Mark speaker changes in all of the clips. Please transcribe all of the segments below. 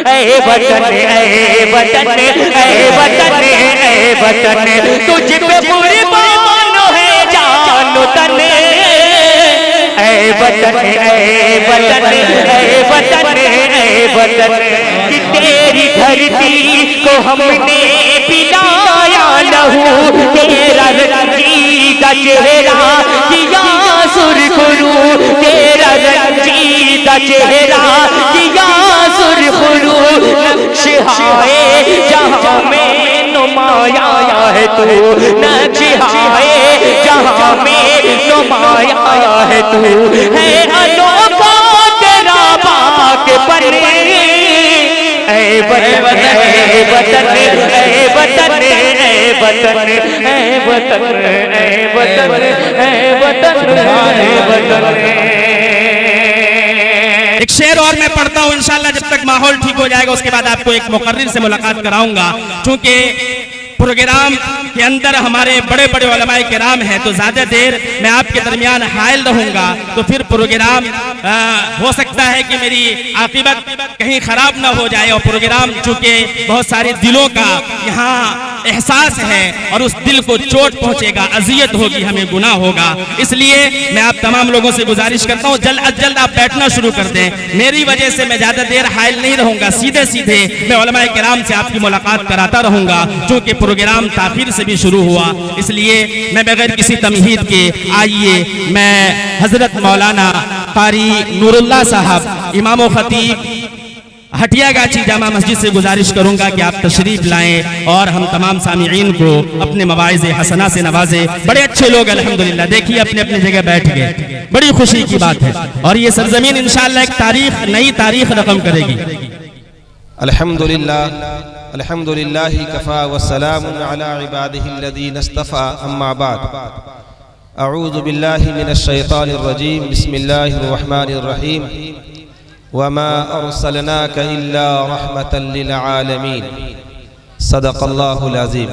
Speaker 1: اے وطن اے وطن اے وطن اے وطن تجھ پہ قربان ہے جان و تن اے وطن اے وطن اے وطن اے وطن کہ تیری دھرتی کو ہم نے پلایا لہو تیرا رنجیدہ چہرہ کیا سرخ رو تیرا رنجیدہ چہرہ کیا سرخ رو نقش ہائے جہاں میں نمایاں ہے تو نقش ہائے جہاں میں نمایاں ہے تو ہے انوکھا تیرا پاک پن اے وطن اے وطن اے وطن اے وطن اے وطن اے وطن اے وطن اے وطن
Speaker 2: ایک شعر اور میں پڑھتا ہوں انشاءاللہ جب تک ماحول ٹھیک ہو جائے گا اس کے بعد آپ کو ایک مقرر سے ملاقات کراؤں گا چونکہ پروگرام کے اندر ہمارے بڑے بڑے علماء کرام ہیں تو زیادہ دیر میں آپ کے درمیان حائل رہوں گا تو پھر پروگرام ہو سکتا ہے کہ میری عاقبت کہیں خراب نہ ہو جائے اور پروگرام چونکہ بہت سارے دلوں کا یہاں احساس ہے اور اس دل کو چوٹ پہنچے گا اذیت ہوگی ہمیں گناہ ہوگا اس لیے میں آپ تمام لوگوں سے گزارش کرتا ہوں جلد از جلد آپ بیٹھنا شروع کر دیں میری وجہ سے میں زیادہ دیر حائل نہیں رہوں گا سیدھے سیدھے میں علماء کرام سے آپ کی ملاقات کراتا رہوں گا چونکہ پروگرام تاخیر سے بھی شروع ہوا اس لیے میں بغیر کسی تمہید کے آئیے میں حضرت مولانا قاری نور اللہ صاحب امام و خطیب ہٹیا گاچی جامع مسجد سے گزارش کروں گا کہ آپ تشریف لائیں اور ہم تمام سامعین کو اپنے مواعظ حسنہ سے نوازیں بڑے اچھے لوگ الحمدللہ دیکھیے اپنے اپنے جگہ بیٹھ گئے بڑی خوشی کی بات ہے اور یہ سرزمین انشاءاللہ ایک تاریخ نئی تاریخ رقم کرے گی
Speaker 3: الحمدللہ الحمدللہ کفا والسلام علی عبادہ الذین اصطفى اما بعد اعوذ باللہ من الشیطان الرجیم بسم اللہ الرحمن الرحیم وما ارسلناک الا رحمتا للعالمین صدق اللہ العظیم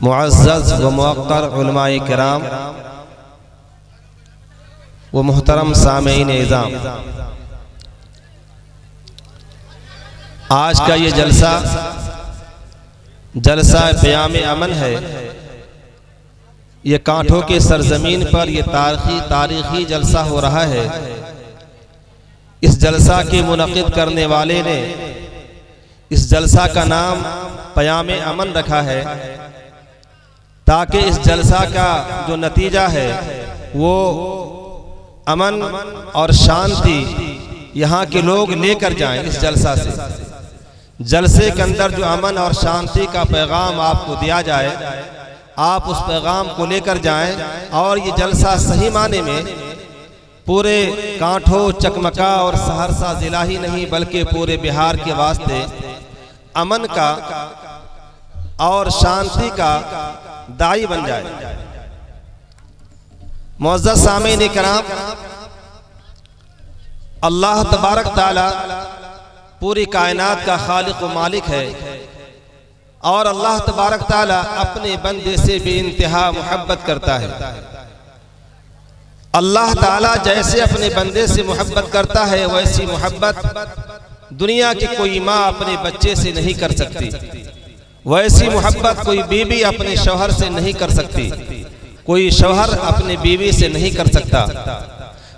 Speaker 3: معزز و موقر علماء کرام و محترم سامعین اعظام آج کا یہ جلسہ پیام امن ہے یہ کانٹھوں کے سرزمین پر یہ تاریخی جلسہ ہو رہا ہے اس جلسہ کے منعقد کرنے والے نے اس جلسہ کا نام پیام امن رکھا ہے تاکہ اس جلسہ کا جو نتیجہ ہے وہ امن اور شانتی یہاں کے لوگ لے کر جائیں اس جلسہ سے جلسے کے اندر جو امن اور شانتی کا پیغام آپ کو دیا جائے آپ اس پیغام کو لے کر جائیں اور یہ جلسہ صحیح معنی میں پورے کانٹھو چکمکا اور سہرسہ ضلع ہی نہیں بلکہ پورے بہار کے واسطے امن کا اور شانتی کا داعی بن جائے معزز سامعین کرام اللہ تبارک تعالی پوری کائنات کا خالق و مالک ہے اور اللہ تبارک تعالی اپنے بندے سے بے انتہا محبت کرتا ہے اللہ تعالی جیسے اپنے بندے سے محبت کرتا ہے ویسی محبت دنیا کی کوئی ماں اپنے بچے سے نہیں کر سکتی ویسی محبت کوئی بیوی اپنے شوہر سے نہیں کر سکتی کوئی شوہر اپنے بیوی سے نہیں کر سکتا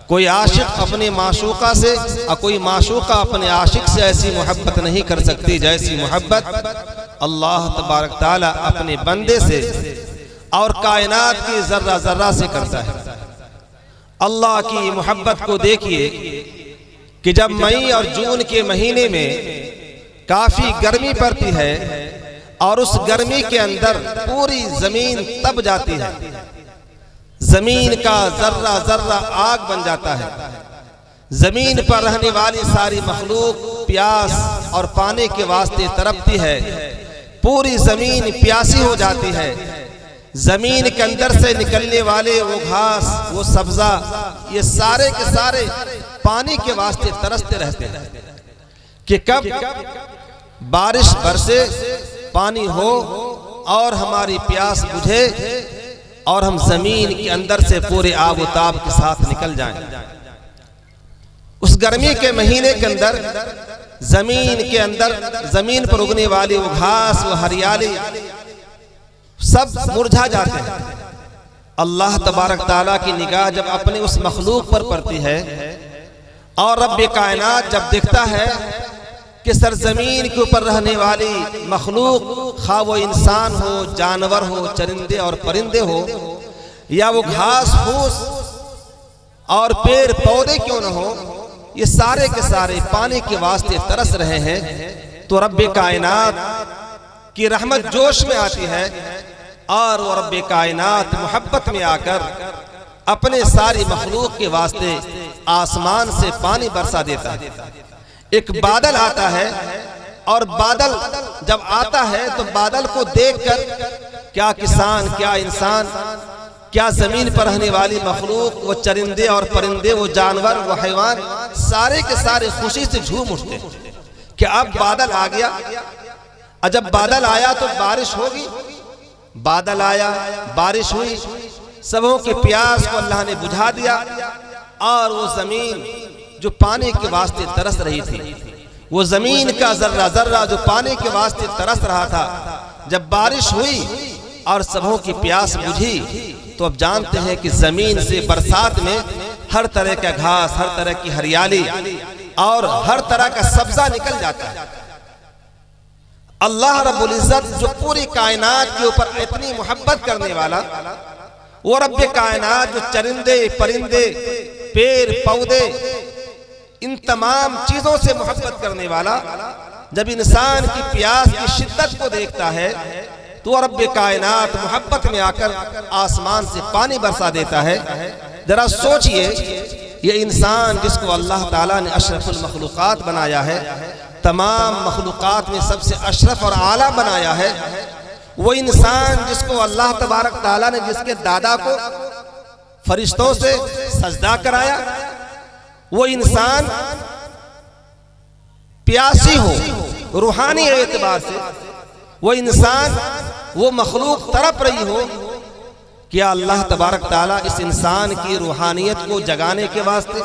Speaker 3: کوئی عاشق اپنی معشوقہ سے اور کوئی معشوقہ اپنے عاشق سے ایسی محبت نہیں کر سکتی جیسی محبت اللہ تبارک تعالی اپنے بندے سے اور کائنات کی ذرہ ذرہ سے کرتا ہے اللہ کی محبت کو دیکھیے کہ جب مئی اور جون کے مہینے میں کافی گرمی پڑتی ہے اور اس گرمی کے اندر پوری زمین تپ جاتی ہے زمین کا ذرہ ذرہ آگ بن جاتا ہے زمین پر رہنے والی ساری مخلوق پیاس اور پانی کے واسطے تڑپتی ہے پوری زمین پیاسی ہو جاتی ہے زمین کے اندر سے نکلنے والے وہ گھاس وہ سبزہ یہ سارے کے سارے پانی کے واسطے ترستے رہتے ہیں کہ کب بارش برسے پانی ہو اور ہماری پیاس بجھے اور ہم زمین کے اندر سے پورے آب و تاب کے ساتھ نکل جائیں اس گرمی کے مہینے کے اندر زمین پر اگنے والی وہ گھاس، وہ ہریالی سب مرجھا جاتے ہیں۔ اللہ تبارک تعالیٰ کی نگاہ جب اپنے اس مخلوق پر پڑتی ہے اور رب کائنات جب دیکھتا ہے کہ سرزمین کے اوپر رہنے والی مخلوق، خواہ وہ انسان ہو، جانور ہو، چرندے اور پرندے ہو، یا وہ گھاس پھوس اور پیڑ پودے کیوں نہ ہو، یہ سارے کے سارے پانی کے واسطے ترس رہے ہیں، تو رب کائنات کی رحمت جوش میں آتی ہے اور وہ رب کائنات محبت میں آ کر اپنے ساری مخلوق کے واسطے آسمان سے پانی برسا دیتا ہے۔ ایک بادل آتا ہے اور بادل جب آتا ہے تو بادل کو دیکھ کر کیا کسان، کیا انسان، کیا زمین پر رہنے والی مخلوق، وہ چرندے اور پرندے، وہ جانور، وہ حیوان، سارے کے سارے خوشی سے جھوم اٹھتے کہ اب بادل آ گیا۔ اور جب بادل آیا تو بارش ہوگی، بادل آیا، بارش ہوئی، سبوں کے پیاس کو اللہ نے بجھا دیا، اور وہ زمین جو پانی کے واسطے ترس رہی تھی، وہ زمین کا ذرہ ذرہ جو پانی کے واسطے ترس رہا تھا، جب بارش ہوئی اور سبوں کی پیاس بجھی، تو اب جانتے ہیں کہ زمین سے برسات میں ہر طرح کا گھاس، ہر طرح کی ہریالی اور ہر طرح کا سبزہ نکل جاتا ہے۔ اللہ رب العزت جو پوری کائنات کے اوپر اتنی محبت کرنے والا، وہ رب کائنات جو چرندے، پرندے، پیڑ پودے، ان تمام چیزوں سے محبت کرنے والا، جب انسان کی پیاس کی شدت کو دیکھتا ہے تو رب کائنات محبت میں آ کر آسمان سے پانی برسا دیتا ہے۔ ذرا سوچئے، یہ انسان جس کو اللہ تعالیٰ نے اشرف المخلوقات بنایا ہے، تمام مخلوقات میں سب سے اشرف اور اعلیٰ بنایا ہے، وہ انسان جس کو اللہ تبارک تعالیٰ نے جس کے دادا کو فرشتوں سے سجدہ کرایا، وہ انسان پیاسی ہو روحانی اعتبار سے، وہ انسان، وہ مخلوق تڑپ رہی ہو، کیا اللہ تبارک تعالیٰ اس انسان کی روحانیت کو جگانے کے واسطے،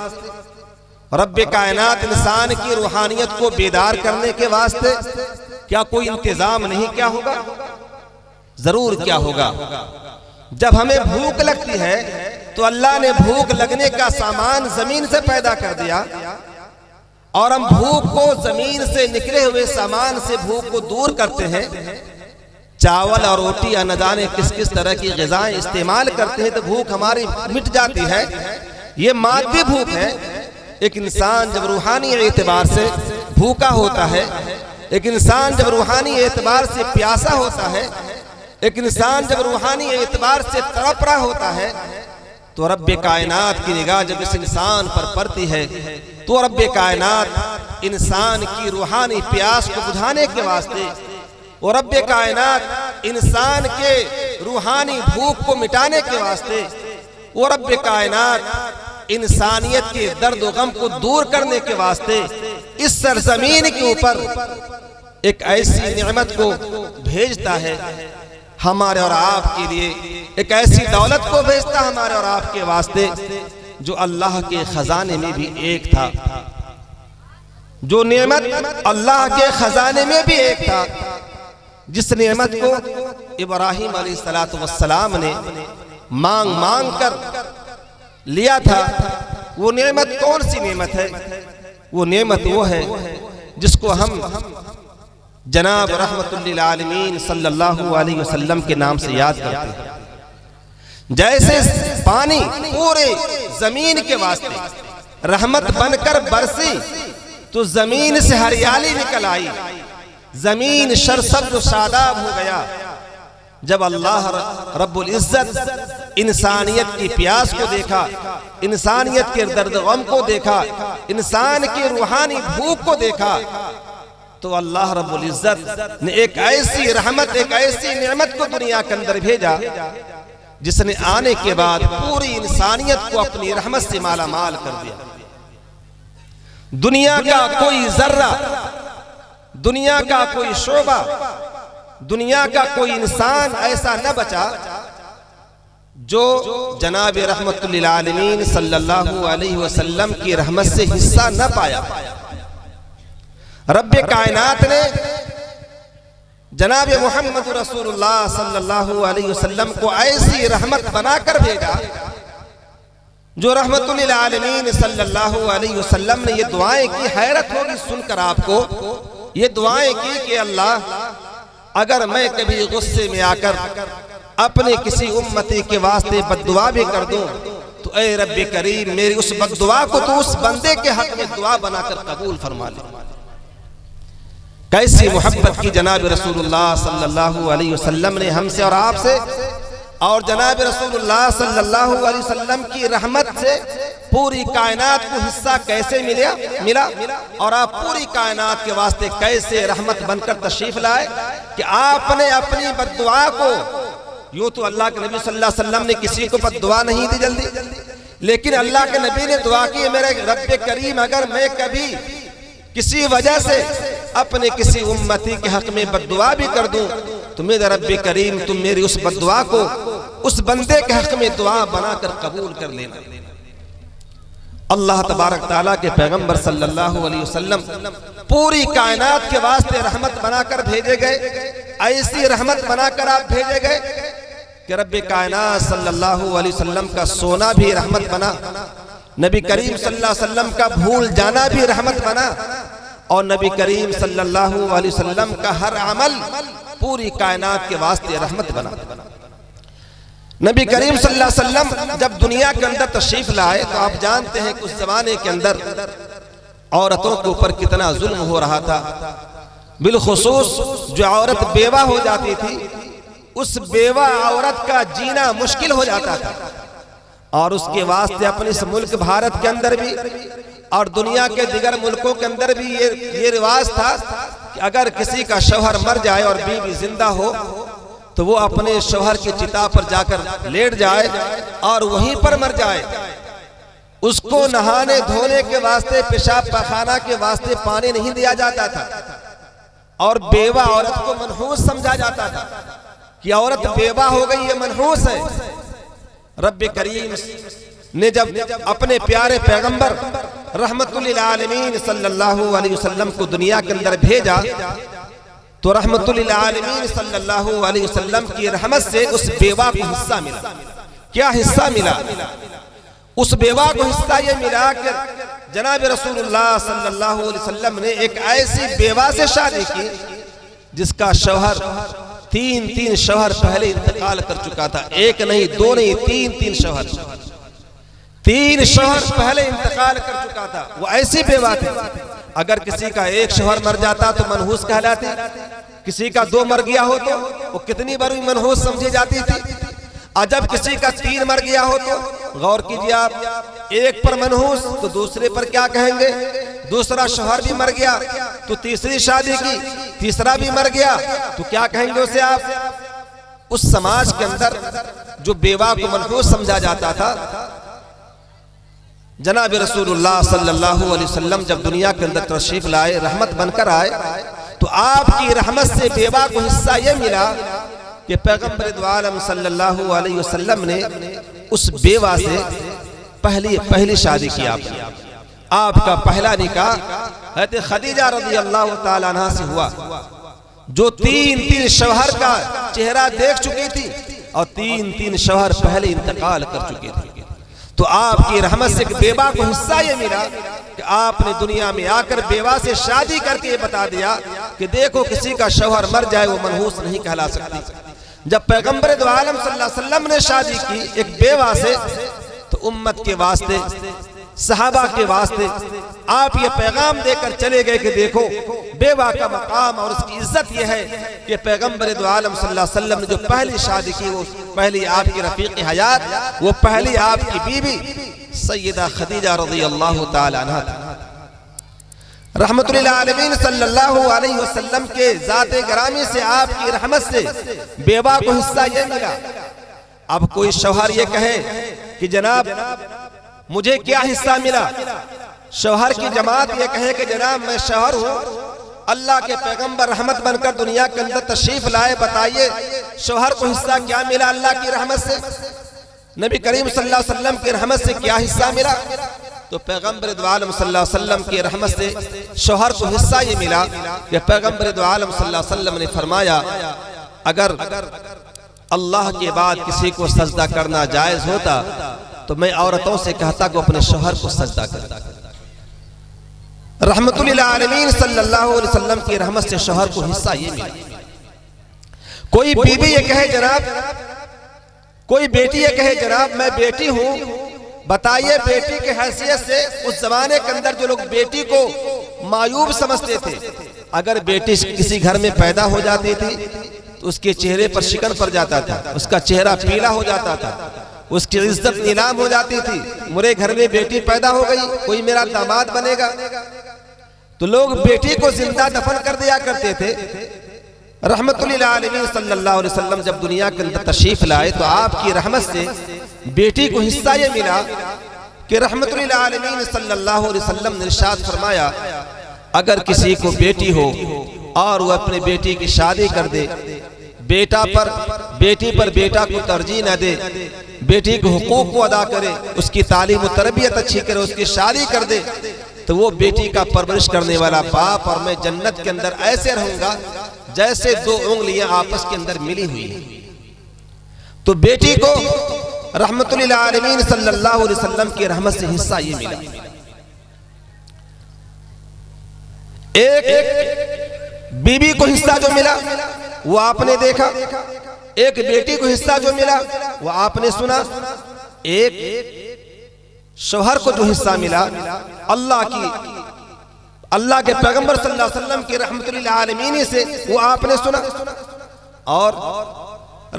Speaker 3: رب کائنات انسان کی روحانیت کو بیدار کرنے کے واسطے کیا کوئی انتظام نہیں کیا ہوگا؟ ضرور کیا ہوگا۔ جب ہمیں بھوک لگتی ہے تو اللہ نے بھوک لگنے کا سامان زمین سے پیدا کر دیا، اور ہم بھوک کو زمین سے نکلے ہوئے سامان سے بھوک کو دور کرتے ہیں۔ چاول اور روٹی یا نہ جانے کس کس طرح کی غذائیں استعمال کرتے ہیں تو بھوک ہماری مٹ جاتی ہے۔ یہ مادی بھوک ہے۔ ایک انسان جب روحانی اعتبار سے بھوکا ہوتا ہے، ایک انسان جب روحانی اعتبار سے پیاسا ہوتا ہے، ایک انسان جب روحانی اعتبار سے تڑپ رہا ہوتا ہے، تو رب کائنات کی نگاہ جب اس انسان پر پڑتی ہے تو رب کائنات انسان کی روحانی پیاس کو بجھانے کے واسطے، اور رب کائنات انسان کے روحانی بھوک کو مٹانے کے واسطے، اور رب کائنات انسانیت کے درد و غم کو دور کرنے کے واسطے اس سرزمین کے اوپر ایک ایسی نعمت کو بھیجتا ہے ہمارے اور آپ کے لیے، ایک ایسی دولت کو بھیجتا ہمارے اور آپ کے واسطے جو اللہ کے خزانے میں بھی ایک تھا، جو نعمت اللہ کے خزانے میں بھی ایک تھا، جس نعمت کو ابراہیم علیہ السلام نے مانگ مانگ کر لیا تھا۔ وہ نعمت کون سی نعمت ہے؟ وہ نعمت وہ ہے جس کو ہم جناب رحمت للعالمین صلی اللہ علیہ وسلم کے نام سے یاد کرتے ہیں۔ جیسے پانی پورے زمین کے واسطے رحمت بن کر برسی تو زمین سے ہریالی نکل آئی، زمین سرسبز و شاداب ہو گیا۔ جب اللہ رب العزت انسانیت کی پیاس کو دیکھا، انسانیت کے درد غم کو دیکھا، انسان کی روحانی بھوک کو دیکھا، تو اللہ رب العزت نے ایک ایسی رحمت، ایک ایسی نعمت کو دنیا کے اندر بھیجا جس نے آنے کے بعد پوری انسانیت کو اپنی رحمت سے مالا مال کر دیا۔ دنیا کا کوئی ذرہ، دنیا کا کوئی شعبہ، دنیا کا کوئی انسان ایسا نہ بچا جو جناب رحمت للعالمین صلی اللہ علیہ وسلم کی رحمت سے حصہ نہ پایا، رب کائنات نے جناب محمد رسول اللہ صلی اللہ علیہ وسلم کو ایسی رحمت بنا کر بھیجا، جو رحمت للعالمین صلی اللہ علیہ وسلم نے یہ دعائیں کی، حیرت ہوگی سن کر آپ کو، یہ دعائیں کی کہ اللہ اگر میں کبھی غصے میں آ کر اپنے کسی امتی کے واسطے بد دعا بھی کر دوں تو اے رب کریم میری اس بد دعا کو تو اس بندے کے حق میں دعا بنا کر قبول فرما لے۔ کیسی محبت کی جناب رسول اللہ صلی اللہ علیہ وسلم نے ہم سے اور آپ سے، اور جناب رسول اللہ صلی اللہ علیہ وسلم کی رحمت سے پوری کائنات کو حصہ کیسے ملا، اور آپ پوری کائنات کے واسطے کیسے رحمت بن کر تشریف لائے کہ آپ نے اپنی بد دعا کو، یوں تو اللہ کے نبی صلی اللہ علیہ وسلم نے کسی کو بد دعا نہیں دی جلدی، لیکن اللہ کے نبی نے دعا کی میرے رب کریم اگر میں کبھی کسی وجہ سے اپنے کسی امتی کے حق میں بد دعا بھی کر دوں تو میرے رب کریم تم میری اس بد دعا کو اس بندے کے حق میں دعا بنا کر قبول کر لینا۔ اللہ تبارک تعالیٰ کے پیغمبر صلی اللہ علیہ وسلم پوری کائنات کے واسطے رحمت بنا کر بھیجے گئے، ایسی رحمت بنا کر آپ بھیجے گئے کہ رب کائنات صلی اللہ علیہ وسلم کا سونا بھی رحمت بنا، نبی کریم صلی اللہ علیہ وسلم کا بھول جانا بھی رحمت بنا، اور نبی کریم صلی اللہ علیہ وسلم کا ہر عمل پوری کائنات کے واسطے رحمت بنا۔ نبی کریم صلی اللہ علیہ وسلم جب دنیا کے اندر تشریف لائے تو آپ جانتے ہیں کہ اس زمانے کے اندر عورتوں کے اوپر کتنا ظلم ہو رہا تھا، بالخصوص جو عورت بیوہ ہو جاتی تھی اس بیوہ عورت کا جینا مشکل ہو جاتا تھا، اور اس کے واسطے اپنے اس ملک بھارت کے اندر بھی اور دنیا کے دیگر ملکوں کے اندر بھی یہ رواج تھا کہ اگر کسی کا شوہر مر جائے اور بیوی زندہ ہو تو وہ اپنے شوہر کی چتا پر جا کر لیٹ جائے اور وہیں پر مر جائے، اس کو نہانے دھونے کے واسطے پیشاب پخانہ کے واسطے پانی نہیں دیا جاتا تھا، اور بیوہ عورت کو منحوس سمجھا جاتا تھا کہ عورت بیوہ ہو گئی یہ منحوس ہے۔ رب کریم نے جب اپنے پیارے پیغمبر رحمت للعالمین صلی اللہ علیہ وسلم کو دنیا کے اندر بھیجا تو رحمت للعالمین صلی اللہ علیہ وسلم کی رحمت سے اس بیوہ کو حصہ ملا۔ کیا حصہ ملا؟ اس بیوہ کو حصہ یہ ملا کہ جناب رسول اللہ صلی اللہ علیہ وسلم نے ایک ایسی بیوہ سے شادی کی جس کا شوہر تین شوہر پہلے انتقال کر چکا تھا، ایک نہیں دو نہیں تین شوہر، تین شوہر پہلے انتقال کر چکا تھا۔ وہ ایسی بیوہ تھی اگر کسی کا ایک شوہر مر جاتا تو منحوس کہلاتی، کسی کا دو مر گیا ہو تو وہ کتنی بڑی منحوس سمجھی جاتی تھی، اور جب کسی کا تین مر گیا ہو تو غور کیجئے آپ، ایک پر منحوس تو دوسرے پر کیا کہیں گے، دوسرا شوہر بھی مر گیا تو تیسری شادی کی، تیسرا بھی مر گیا تو کیا کہیں گے اسے آپ۔ اس سماج کے اندر جو بیوہ کو منحوس سمجھا جاتا تھا، جناب رسول اللہ صلی اللہ علیہ وسلم جب دنیا کے اندر تشریف لائے، رحمت بن کر آئے، تو آپ کی رحمت سے بیوہ کو حصہ یہ ملا کہ پیغمبر دو عالم صلی اللہ علیہ وسلم نے اس بیوہ سے پہلی شادی کی۔ آپ کا پہلا نکاح حضرت خدیجہ رضی اللہ تعالیٰ عنہ سے ہوا، جو تین شوہر کا چہرہ دیکھ چکی تھی اور تین شوہر پہلے انتقال کر چکے تھے۔ تو آپ کی رحمت سے بیوہ کو حصہ یہ ملا کہ آپ نے دنیا میں آ کر بیوہ سے شادی کر کے بتا دیا کہ دیکھو کسی کا شوہر مر جائے وہ منحوس نہیں کہلا سکتی۔ جب پیغمبر دو عالم صلی اللہ علیہ وسلم نے شادی کی ایک بیوہ سے تو امت کے واسطے، صحابہ کے واسطے آپ یہ پیغام دے کر چلے گئے کہ دیکھو بیوہ کا مقام اور اس کی عزت یہ ہے کہ پیغمبر دو عالم صلی اللہ علیہ وسلم نے جو پہلی شادی کی وہ پہلی آپ کی رفیق حیات، وہ پہلی آپ کی بیوی سیدہ خدیجہ رضی اللہ تعالی عنہ تھی۔ رحمت للعالمین صلی اللہ علیہ وسلم کے ذات گرامی سے آپ کی رحمت سے بیوہ کو حصہ یہ ملا۔ اب کوئی شوہر یہ کہے کہ جناب مجھے کیا حصہ ملا، شوہر کی جماعت یہ کہے کہ جناب میں شوہر ہوں، اللہ کے پیغمبر رحمت بن کر دنیا کے اندر تشریف لائے، بتائیے شوہر کو حصہ کیا ملا اللہ کی رحمت سے؟ نبی کریم صلی اللہ علیہ وسلم کی رحمت سے کیا حصہ ملا؟ تو پیغمبر دو عالم صلی اللہ علیہ وسلم کی رحمت سے شوہر کو حصہ یہ ملا کہ پیغمبر دو عالم صلی اللہ علیہ وسلم نے فرمایا اگر اللہ کے بعد کسی کو سجدہ کرنا جائز ہوتا تو میں عورتوں سے کہتا کہ اپنے شوہر کو سجدہ کرتا۔ رحمت للعالمین صلی اللہ علیہ وسلم کی رحمت سے شوہر کو حصہ یہ ملا۔ کوئی بیوی یہ کہے جناب، کوئی بیٹی یہ کہے جناب میں بیٹی ہوں، بتائیے بیٹی کے حیثیت سے اس زمانے کے اندر جو لوگ بیٹی کو معیوب سمجھتے تھے، اگر بیٹی کسی گھر میں پیدا ہو جاتی تھی تو اس کے چہرے پر شکن پڑ جاتا تھا، اس کا چہرہ پیلا ہو جاتا تھا، اس کی عزت نیلام ہو جاتی تھی۔ میرے گھر میں بیٹی پیدا ہو گئی، کوئی میرا داماد بنے گا، تو لوگ بیٹی کو زندہ دفن کر دیا کرتے تھے۔ رحمت للعالمین صلی اللہ علیہ وسلم جب دنیا کے اندر تشریف لائے تو آپ کی رحمت سے بیٹی کو حصہ یہ ملا کہ رحمت للعالمین صلی اللہ علیہ وسلم نے ارشاد فرمایا اگر کسی کو بیٹی ہو اور وہ اپنے بیٹی کی شادی کر دے، بیٹی پر بیٹا کو ترجیح نہ دے، بیٹی کے حقوق کو ادا کرے، اس کی تعلیم و تربیت اچھی کرے، اس کی شادی کر دے، تو وہ بیٹی کا پرورش کرنے والا باپ اور میں جنت کے اندر ایسے رہوں گا جیسے دو انگلیاں آپس کے اندر ملی ہوئی ہیں۔ تو بیٹی کو رحمت للعالمین صلی اللہ علیہ وسلم کی رحمت سے حصہ یہ ملا۔ ایک بیوی کو حصہ جو ملا وہ آپ نے دیکھا، ایک بیٹی کو حصہ جو ملا وہ آپ نے سنا، ایک شوہر کو جو حصہ ملا اللہ کے پیغمبر صلی اللہ علیہ وسلم کی رحمت للعالمین سے وہ آپ نے سنا، اور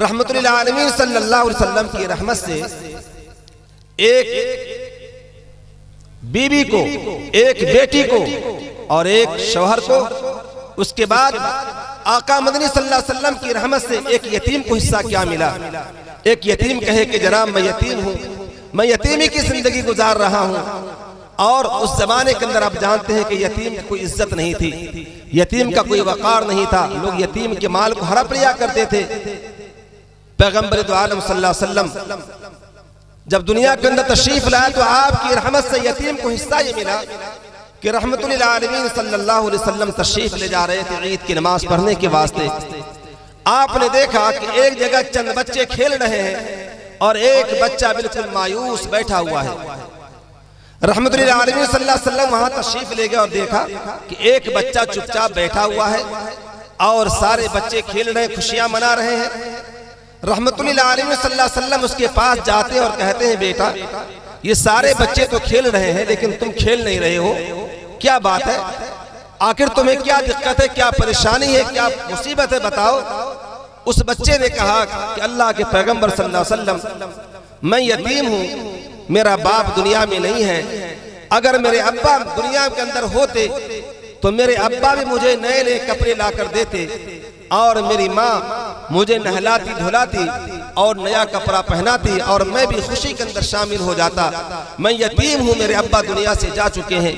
Speaker 3: رحمت للعالمین صلی اللہ علیہ وسلم کی رحمت سے ایک بیوی کو، ایک بیٹی کو اور ایک شوہر کو، اس کے بعد آقا مدنی صلی اللہ علیہ وسلم کی رحمت سے ایک یتیم کو حصہ کیا ملا۔ ایک یتیم کہے کہ جناب میں یتیم ہوں، میں یتیمی کی زندگی گزار رہا ہوں، اور اس زمانے کے اندر آپ جانتے ہیں کہ یتیم کی کوئی عزت نہیں تھی، یتیم کا کوئی وقار نہیں تھا، لوگ یتیم کے مال کو ہڑپ لیا کرتے تھے۔ پیغمبر دو عالم صلی اللہ علیہ وسلم جب دنیا کے اندر تشریف لائے تو آپ کی رحمت سے یتیم کو حصہ یہ ملا کہ رحمت للعالمین صلی اللہ علیہ وسلم تشریف لے جا رہے تھے عید کی نماز پڑھنے کے واسطے۔ آپ نے دیکھا کہ ایک جگہ چند بچے کھیل رہے ہیں اور ایک بچہ بالکل مایوس بیٹھا ہوا ہے۔ رحمت للعالمین صلی اللہ علیہ وسلم وہاں تشریف لے گئے اور دیکھا کہ ایک بچہ چپ چاپ بیٹھا ہوا ہے اور سارے بچے کھیل رہے ہیں، خوشیاں منا رہے ہیں۔ رحمت للعالمین صلی اللہ علیہ وسلم اس کے پاس جاتے اور کہتے ہیں بیٹا یہ سارے بچے تو کھیل رہے ہیں لیکن تم کھیل نہیں رہے ہو، کیا بات ہے؟ آخر تمہیں کیا دقت ہے، کیا پریشانی ہے، کیا مصیبت ہے، بتاؤ۔ اس بچے نے کہا کہ اللہ کے پیغمبر صلی اللہ علیہ وسلم میں یتیم ہوں، میرا باپ دنیا میں نہیں ہے، اگر میرے ابا دنیا کے اندر ہوتے تو میرے ابا بھی مجھے نئے نئے کپڑے لا کر دیتے اور میری ماں مجھے نہلاتی دھلاتی اور نیا کپڑا پہناتی اور میں بھی خوشی کے اندر شامل ہو جاتا۔ میں یتیم ہوں، میرے ابا دنیا سے جا چکے ہیں۔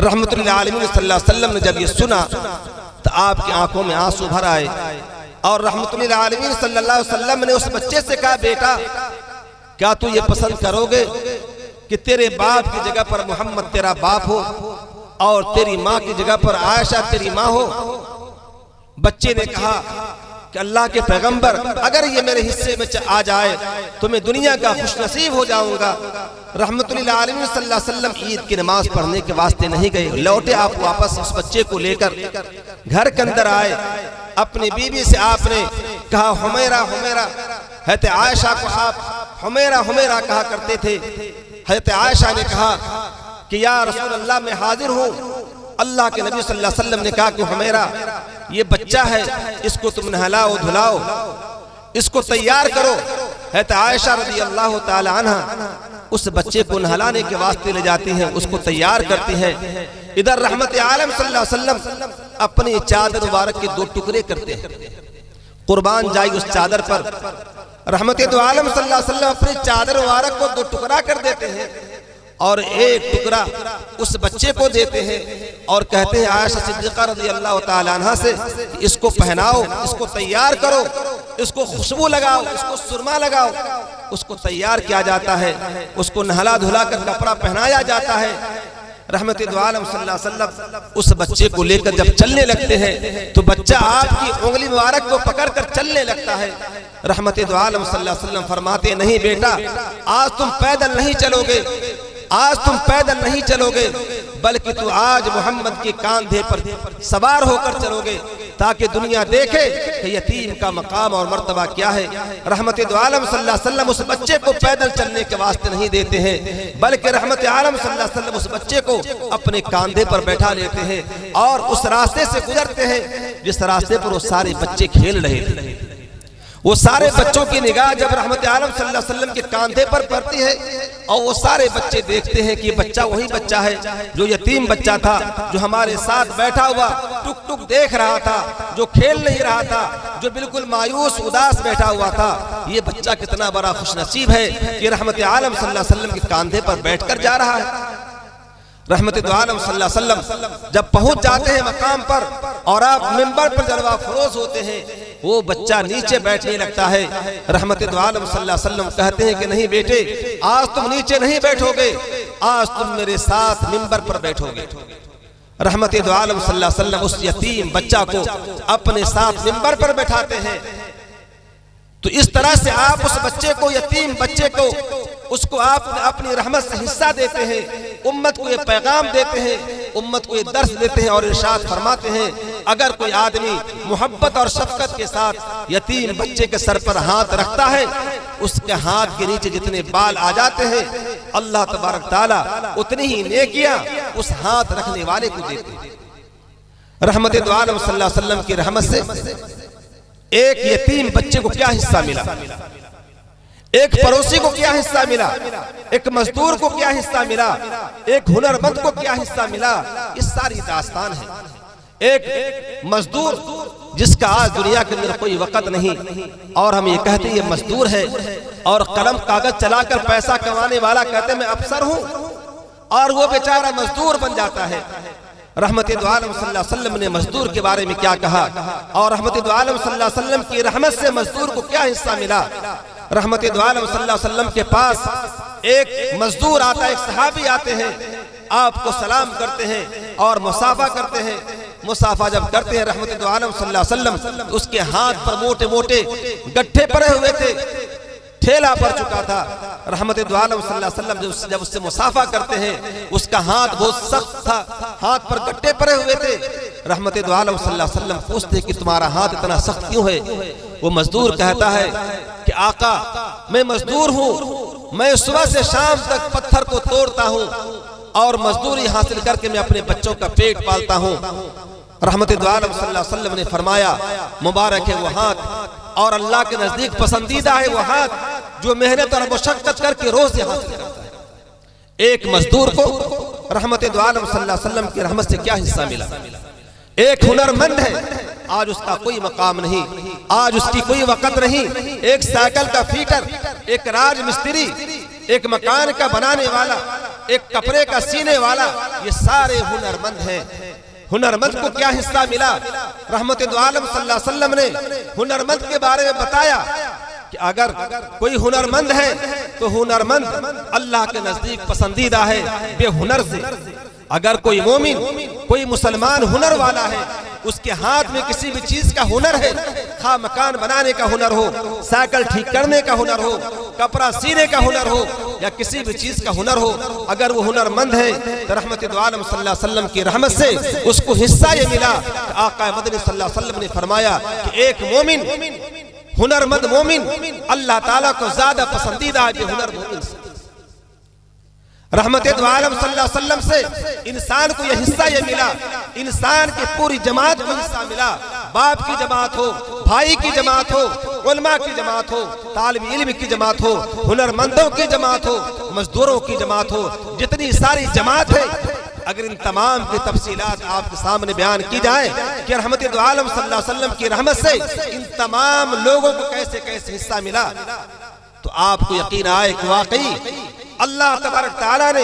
Speaker 3: رحمت للعالمین صلی اللہ علیہ وسلم نے جب یہ سنا تو آپ کی آنکھوں میں آنسو بھر آئے اور رحمت للعالمین صلی اللہ علیہ وسلم نے اس بچے سے کہا بیٹا کیا تو یہ پسند کرو گے کہ تیرے باپ کی جگہ پر محمد تیرا باپ ہو اور تیری ماں کی جگہ پر عائشہ تیری ماں ہو؟ بچے نے کہا کہ اللہ کے پیغمبر اگر یہ میرے حصے میں آ جائے تو میں دنیا کا خوش نصیب ہو جاؤں گا۔ رحمت للعالمین صلی اللہ علیہ وسلم عید کی نماز پڑھنے کے واسطے نہیں گئے، لوٹے آپ واپس اس بچے کو لے کر گھر کے اندر آئے۔ اپنی بیوی سے آپ نے کہا حمیرہ حمیرہ، حضرت عائشہ کو آپ حمیرہ حمیرہ کہا کرتے تھے۔ حضرت عائشہ نے کہا کہ یا رسول اللہ میں حاضر ہوں۔ اللہ کے نبی صلی اللہ علیہ وسلم نے کہا کہ حمیرہ یہ بچہ ہے، اس کو تم نہلاؤ دھلاؤ، اس کو تیار کرو۔ حضرت عائشہ رضی اللہ تعالی عنہ اس بچے کو نہلانے کے واسطے لے جاتی ہیں، اس کو تیار کرتی ہیں۔ ادھر رحمت عالم صلی اللہ علیہ وسلم اپنی چادر مبارک کے 2 ٹکڑے کرتے ہیں، قربان جائی اس چادر پر۔ رحمت عالم صلی اللہ علیہ وسلم اپنی چادر مبارک کو 2 ٹکڑا کر دیتے ہیں اور ایک ٹکڑا اس بچے کو دیتے ہیں اور کہتے ہیں عائشہ صدیقہ رضی اللہ تعالی عنہ سے کہ اس کو پہناؤ، اس کو تیار کرو، اس کو خوشبو لگاؤ، اس کو سرما لگاؤ۔ اس کو تیار کیا جاتا ہے، اس کو نہلا دھلا کر کپڑا پہنایا جاتا ہے۔ رحمت دو عالم صلی اللہ علیہ وسلم اس بچے کو لے کر جب چلنے لگتے ہیں تو بچہ آپ کی انگلی مبارک کو پکڑ کر چلنے لگتا ہے۔ رحمت دو عالم صلی اللہ علیہ وسلم فرماتے ہیں نہیں بیٹا، آج تم پیدل نہیں چلو گے، آج تم پیدل نہیں چلو گے، بلکہ تو آج محمد کے کاندھے پر سوار ہو کر چلو گے تاکہ دنیا دیکھے کہ یتیم کا مقام اور مرتبہ کیا ہے۔ رحمت دو عالم صلی اللہ علیہ وسلم اس بچے کو پیدل چلنے کے واسطے نہیں دیتے ہیں، بلکہ رحمت عالم صلی اللہ علیہ وسلم اس بچے کو اپنے کاندھے پر بیٹھا لیتے ہیں اور اس راستے سے گزرتے ہیں جس راستے پر وہ سارے بچے کھیل رہے تھے۔ وہ سارے بچوں کی نگاہ جب رحمت عالم صلی اللہ علیہ وسلم کے کاندھے پر پڑتی ہے اور وہ سارے بچے دیکھتے ہیں کہ یہ بچہ وہی بچہ ہے جو یتیم بچہ تھا، جو ہمارے ساتھ بیٹھا ہوا ٹک ٹک دیکھ رہا تھا، جو کھیل نہیں رہا تھا، جو بالکل مایوس اداس بیٹھا ہوا تھا۔ یہ بچہ کتنا بڑا خوش نصیب ہے کہ رحمت عالم صلی اللہ علیہ وسلم کے کاندھے پر بیٹھ کر جا رہا ہے۔ رحمت دو عالم صلی اللہ علیہ وسلم جب پہنچ جاتے ہیں مقام پر اور آپ منبر پر جلوہ فروز ہوتے ہیں، وہ بچہ نیچے بیٹھنے لگتا ہے۔ رحمت دو عالم صلی اللہ علیہ وسلم کہتے ہیں کہ نہیں بیٹے، آج تم نیچے نہیں بیٹھو گے، آج تم میرے ساتھ منبر پر بیٹھو گے۔ رحمت دو عالم صلی اللہ علیہ وسلم اس یتیم بچہ کو اپنے ساتھ منبر پر بیٹھاتے ہیں۔ تو اس طرح سے آپ اس بچے کو، یتیم بچے کو، اس کو آپ اپنی رحمت سے حصہ دیتے ہیں، امت کو یہ پیغام دیتے ہیں، امت کو یہ درس دیتے ہیں اور ارشاد فرماتے ہیں اگر کوئی آدمی محبت اور شفقت کے ساتھ یتیم بچے کے سر پر ہاتھ رکھتا ہے، اس کے ہاتھ کے نیچے جتنے بال آ جاتے ہیں اللہ تبارک تعالیٰ اتنی ہی نیکیاں اس ہاتھ رکھنے والے کو دیتے ہیں۔ رحمت دو عالم صلی اللہ علیہ وسلم کی رحمت سے ایک یتیم بچے کو کیا حصہ ملا، ایک پڑوسی کو کیا حصہ ملا، ایک مزدور کو کیا حصہ ملا، ایک ہنرمند کو کیا حصہ ملا، یہ ساری داستان ہے۔ ایک مزدور جس کا آج دنیا کے اندر کوئی وقت نہیں اور ہم یہ کہتے ہیں یہ مزدور ہے اور قلم کاغذ چلا کر پیسہ کمانے والا کہتے ہیں میں افسر ہوں، اور وہ بیچارہ مزدور بن جاتا ہے۔ رحمت دو عالم صلی اللہ علیہ وسلم نے مزدور کے بارے میں کیا کہا اور رحمت دو عالم صلی اللہ علیہ وسلم کی رحمت سے مزدور کو کیا حصہ ملا۔ رحمت دو عالم صلی اللہ علیہ وسلم کے پاس ایک مزدور آتا ہے، ایک صحابی آتے ہیں، آپ کو سلام کرتے ہیں اور مصافحہ کرتے ہیں۔ مصافحہ جب کرتے ہیں رحمت دو عالم صلی اللہ علیہ وسلم اس کے ہاتھ پر موٹے موٹے گٹھے پڑے ہوئے تھے، ٹھیلا پڑ چکا تھا۔ رحمت دو عالم صلی اللہ علیہ وسلم جب اس سے مصافحہ کرتے ہیں اس کا ہاتھ بہت سخت تھا، ہاتھ پر گٹھے پڑے ہوئے تھے۔ رحمت دو عالم صلی اللہ علیہ وسلم پوچھتے کہ تمہارا ہاتھ اتنا سخت کیوں ہے؟ وہ مزدور کہتا ہے کہ آقا میں مزدور ہوں، میں صبح سے شام تک پتھر کو توڑتا ہوں اور مزدوری حاصل کر کے میں اپنے بچوں کا پیٹ پالتا ہوں۔ رحمت دو عالم صلی اللہ علیہ وسلم نے فرمایا مبارک ہے وہ ہاتھ اور اللہ کے نزدیک پسندیدہ ہے وہ ہاتھ جو محنت اور مشقت کر کے روز حاصل کرتا ہے۔ ایک مزدور کو رحمت دو عالم صلی اللہ علیہ وسلم کی رحمت سے کیا حصہ ملا؟ ایک ہنرمند ہے، آج اس کا کوئی مقام نہیں، آج اس کی کوئی وقت نہیں، ایک سائیکل کا فیٹر، ایک راج مستری، ایک مکان کا بنانے والا، ایک کپڑے کا سینے والا، یہ سارے ہنرمند ہیں۔ ہنرمند کو کیا حصہ ملا؟ رحمت دو عالم صلی اللہ علیہ وسلم نے ہنرمند کے بارے میں بتایا کہ اگر کوئی ہنرمند ہے تو ہنرمند اللہ کے نزدیک پسندیدہ ہے بے ہنر سے۔ اگر کوئی مومن، کوئی مسلمان ہنر والا ہے، اس کے ہاتھ میں کسی بھی چیز کا ہنر ہے، خواہ مکان بنانے کا ہنر ہو، سائیکل ٹھیک کرنے کا ہنر ہو، کپڑا سینے کا ہنر ہو یا کسی بھی چیز کا ہنر ہو، اگر وہ ہنرمند ہے تو رحمت دو عالم صلی اللہ علیہ وسلم کی رحمت سے اس کو حصہ یہ ملا کہ آقا مدنی صلی اللہ علیہ وسلم نے فرمایا کہ ایک مومن، ہنرمند مومن اللہ تعالیٰ کو زیادہ پسندیدہ ہے بے ہنر مومن سے۔ رحمت دو عالم صلی اللہ علیہ وسلم سے انسان کو یہ حصہ یہ ملا، انسان کی پوری جماعت کو حصہ ملا، باپ کی جماعت ہو، بھائی کی جماعت ہو، علماء کی جماعت ہو، طالب علم کی جماعت ہو، ہنرمندوں کی جماعت ہو، مزدوروں کی جماعت ہو، جتنی ساری جماعت ہے، اگر ان تمام کی تفصیلات آپ کے سامنے بیان کی جائیں کہ رحمت دو عالم صلی اللہ علیہ وسلم کی رحمت سے ان تمام لوگوں کو کیسے کیسے حصہ ملا تو آپ کو یقین آئے کہ واقعی اللہ تبارک تعالیٰ نے